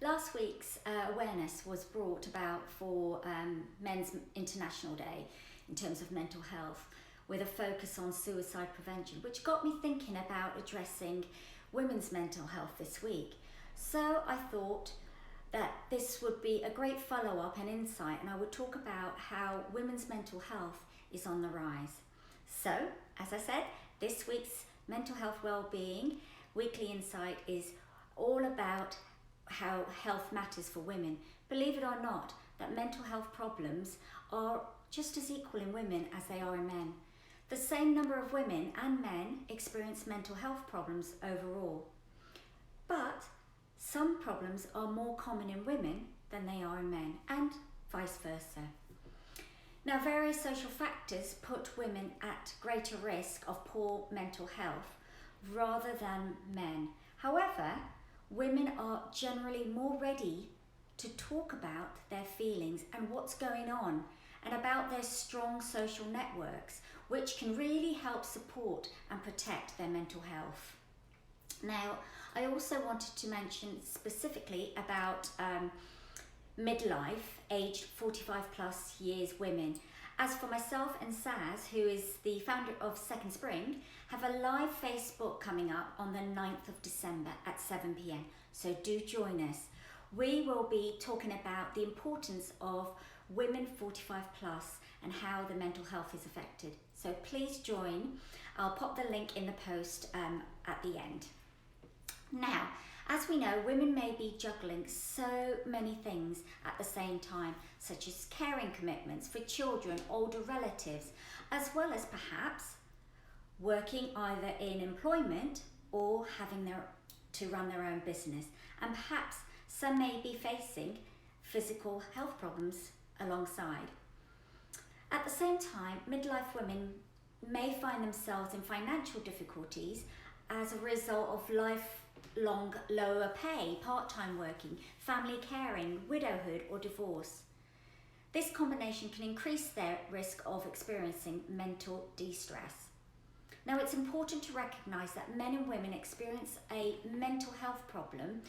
Last week's awareness was brought about for Men's International Day in terms of mental health, with a focus on suicide prevention, which got me thinking about addressing women's mental health this week. So I thought that this would be a great follow-up and insight, and I would talk about how women's mental health is on the rise. So, as I said, this week's Mental Health Wellbeing Weekly Insight is all about how health matters for women. Believe it or not, that mental health problems are just as equal in women as they are in men. The same number of women and men experience mental health problems overall. But some problems are more common in women than they are in men, and vice versa. Now, various social factors put women at greater risk of poor mental health rather than men. However, women are generally more ready to talk about their feelings and what's going on, and about their strong social networks, which can really help support and protect their mental health. Now, I also wanted to mention specifically about midlife, aged 45 plus years women. As for myself and Saz, who is the founder of Second Spring, have a live Facebook coming up on the 9th of December at 7 p.m. So do join us. We will be talking about the importance of women 45 plus and how the mental health is affected. So please join. I'll pop the link in the post at the end. Now, as we know, women may be juggling so many things at the same time, such as caring commitments for children, older relatives, as well as perhaps working either in employment or having to run their own business. And perhaps some may be facing physical health problems alongside. At the same time, midlife women may find themselves in financial difficulties as a result of lifelong lower pay, part-time working, family caring, widowhood or divorce. This combination can increase their risk of experiencing mental distress. Now, it's important to recognise that men and women experience a mental health problem,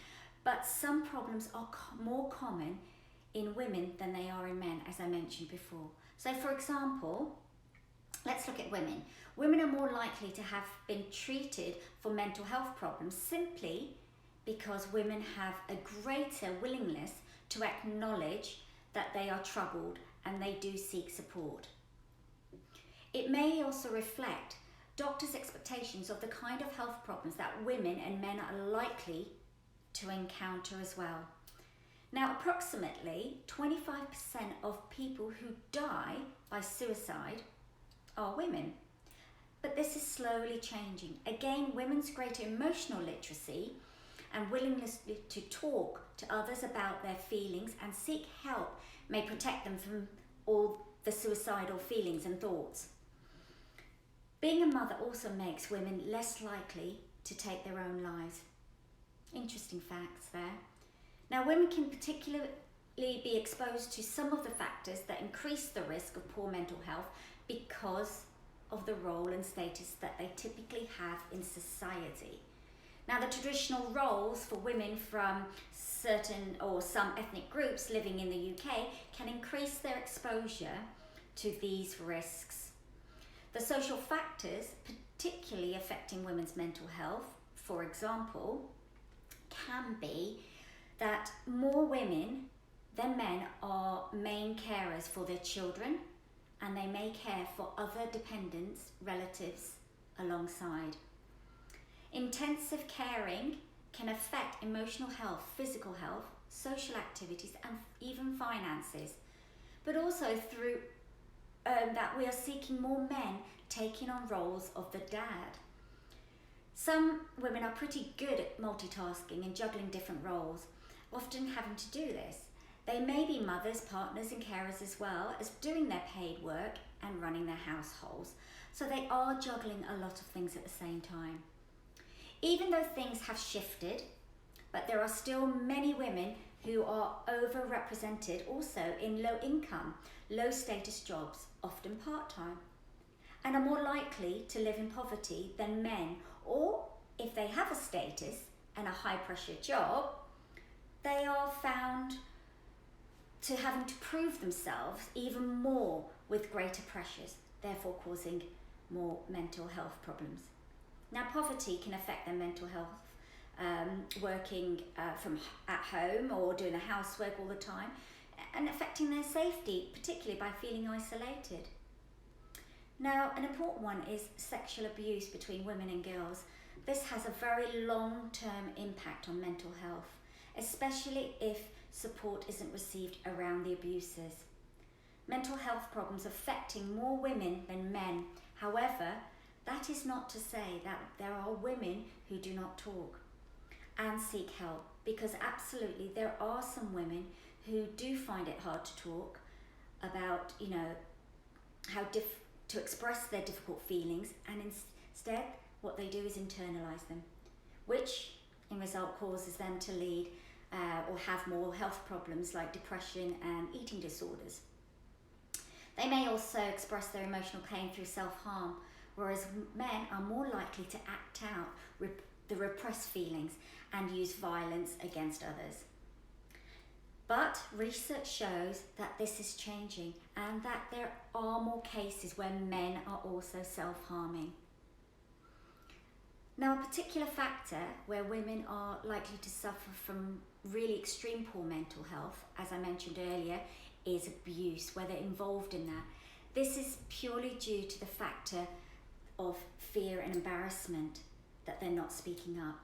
but some problems are more common in women than they are in men, as I mentioned before. So, for example, let's look at women. Women are more likely to have been treated for mental health problems simply because women have a greater willingness to acknowledge that they are troubled and they do seek support. It may also reflect doctors' expectations of the kind of health problems that women and men are likely to encounter as well. Now, approximately 25% of people who die by suicide are women. But this is slowly changing. Again, women's greater emotional literacy and willingness to talk to others about their feelings and seek help may protect them from all the suicidal feelings and thoughts. Being a mother also makes women less likely to take their own lives. Interesting facts there. Now, women can particularly be exposed to some of the factors that increase the risk of poor mental health because of the role and status that they typically have in society. Now, the traditional roles for women from certain or some ethnic groups living in the UK can increase their exposure to these risks. The social factors particularly affecting women's mental health, for example, can be that more women than men are main carers for their children, and they may care for other dependents, relatives alongside. Intensive caring can affect emotional health, physical health, social activities, and even finances. But also through that we are seeking more men taking on roles of the dad. Some women are pretty good at multitasking and juggling different roles, often having to do this. They may be mothers, partners and carers as well as doing their paid work and running their households. So they are juggling a lot of things at the same time. Even though things have shifted, but there are still many women who are overrepresented also in low income, low status jobs, often part-time, and are more likely to live in poverty than men, or if they have a status and a high pressure job, they are found to having to prove themselves even more with greater pressures, therefore causing more mental health problems. Now, poverty can affect their mental health, working from at home or doing the housework all the time, and affecting their safety, particularly by feeling isolated. Now, an important one is sexual abuse between women and girls. This has a very long-term impact on mental health, especially if support isn't received around the abusers. Mental health problems affecting more women than men. However, that is not to say that there are women who do not talk and seek help, because absolutely there are some women who do find it hard to talk about, how to express their difficult feelings, and instead what they do is internalize them, which in result causes them to lead or have more health problems like depression and eating disorders. They may also express their emotional pain through self-harm, whereas men are more likely to act out the repressed feelings and use violence against others. But research shows that this is changing and that there are more cases where men are also self-harming. Now, a particular factor where women are likely to suffer from really extreme poor mental health, as I mentioned earlier, is abuse, where they're involved in that. This is purely due to the factor of fear and embarrassment that they're not speaking up.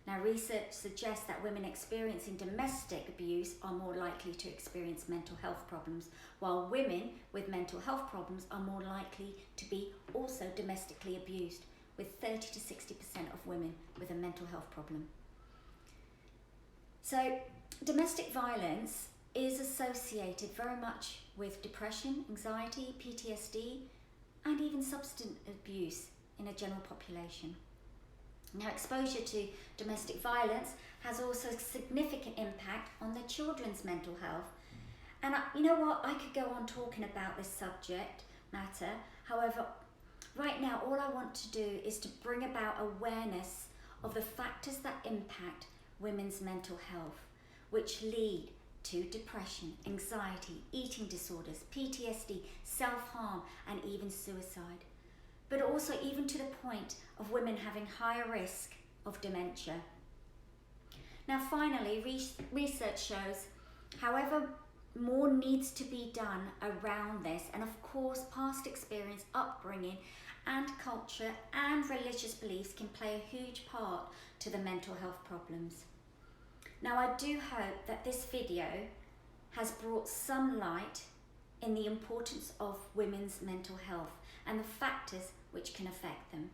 Now, research suggests that women experiencing domestic abuse are more likely to experience mental health problems, while women with mental health problems are more likely to be also domestically abused, with 30 to 60% of women with a mental health problem. So, domestic violence is associated very much with depression, anxiety, PTSD, and even substance abuse in a general population. Now, exposure to domestic violence has also a significant impact on the children's mental health. And you know what, I could go on talking about this subject matter. However, right now, all I want to do is to bring about awareness of the factors that impact women's mental health, which lead to depression, anxiety, eating disorders, PTSD, self-harm, and even suicide. But also even to the point of women having higher risk of dementia. Now, finally, research shows, however, more needs to be done around this, and of course, past experience, upbringing, and culture and religious beliefs can play a huge part to the mental health problems. Now, I do hope that this video has brought some light in the importance of women's mental health and the factors which can affect them.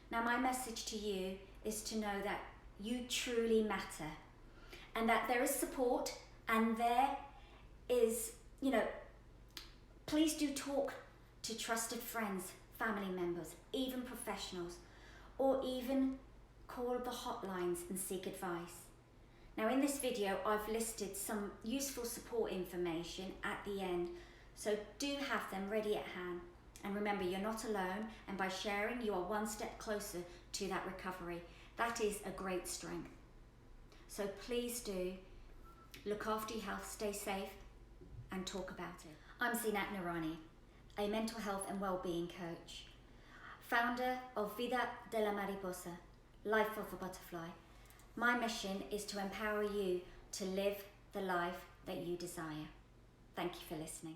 Now, my message to you is to know that you truly matter, and that there is support, and there is, please do talk to trusted friends, family members, even professionals, or even call the hotlines and seek advice. Now, in this video, I've listed some useful support information at the end, so do have them ready at hand. And remember, you're not alone, and by sharing, you are one step closer to that recovery. That is a great strength. So please do look after your health, stay safe, and talk about it. I'm Zinat Narani, a mental health and wellbeing coach, founder of Vida de la Mariposa, Life of a Butterfly. My mission is to empower you to live the life that you desire. Thank you for listening.